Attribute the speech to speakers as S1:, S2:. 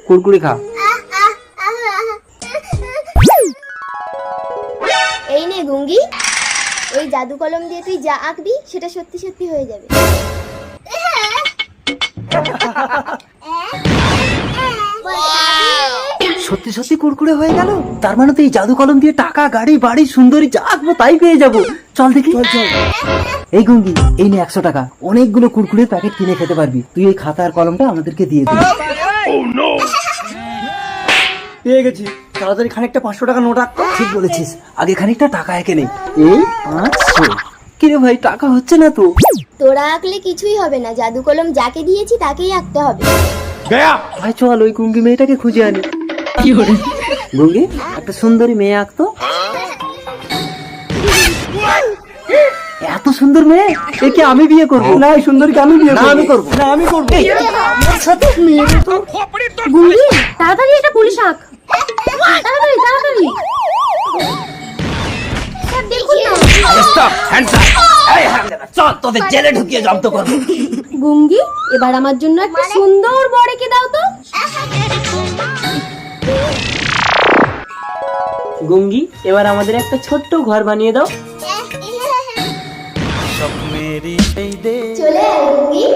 S1: কুরকুরে খা।
S2: এই নে গুঙ্গি, ওই জাদু কলম দিয়ে তুই যা আঁকবি সেটা সত্যি সত্যি হয়ে যাবে।
S1: সত্যি সত্যি কুরকুরে হয়ে গেল। তার মানে তো এই জাদু কলম দিয়ে টাকা, গাড়ি, বাড়ি, সুন্দরী যা আঁকবো তাই পেয়ে যাবো। চল দেখি, চল চল। এই গুঙ্গি, এই নে 100 টাকা, অনেকগুলো কুরকুরের প্যাকেট কিনে খেতে পারবি। তুই এই খাতা আর কলমটা আমাদেরকে দিয়ে দিবি। পেয়ে গেছি, তাড়াতাড়ি খানিকটা 500 টাকা নোট আঁক। ঠিক বলেছিস, আগে খানিকটা টাকা এঁকে নেই। এই 500। কিরে ভাই, টাকা হচ্ছে না তো?
S2: তোরা আঁকলে কিছুই হবে না, জাদু কলম যাকে দিয়েছি তাকেই আঁকতে হবে।
S1: ভাই চল ওই গুঙ্গি মেয়েটাকে খুঁজে আনি। কি হলো গুঙ্গি, একটা সুন্দরী মেয়ে আঁকতো। এত সুন্দর মেয়ে, একে আমি বিয়ে করবো। না, এই সুন্দরীকে আমি বিয়ে করবো। আমি করবো না, আমি করবো। আমার সাথে মেয়ে তো।
S2: গুঙ্গি, তাড়াতাড়ি এটা পুলিশ আঁক, তাড়াতাড়ি তাড়াতাড়ি। স্যার দেখুন না।
S1: চল তোদের জেলে ঢুকিয়ে জব্দ করবো।
S2: গুঙ্গি, এবার আমার জন্য একটা সুন্দর বর এঁকে দাও তো।
S1: গুঙ্গি, এবার আমাদের একটা ছোট্ট ঘর বানিয়ে দাও।
S2: চলে আয় গুঙ্গি।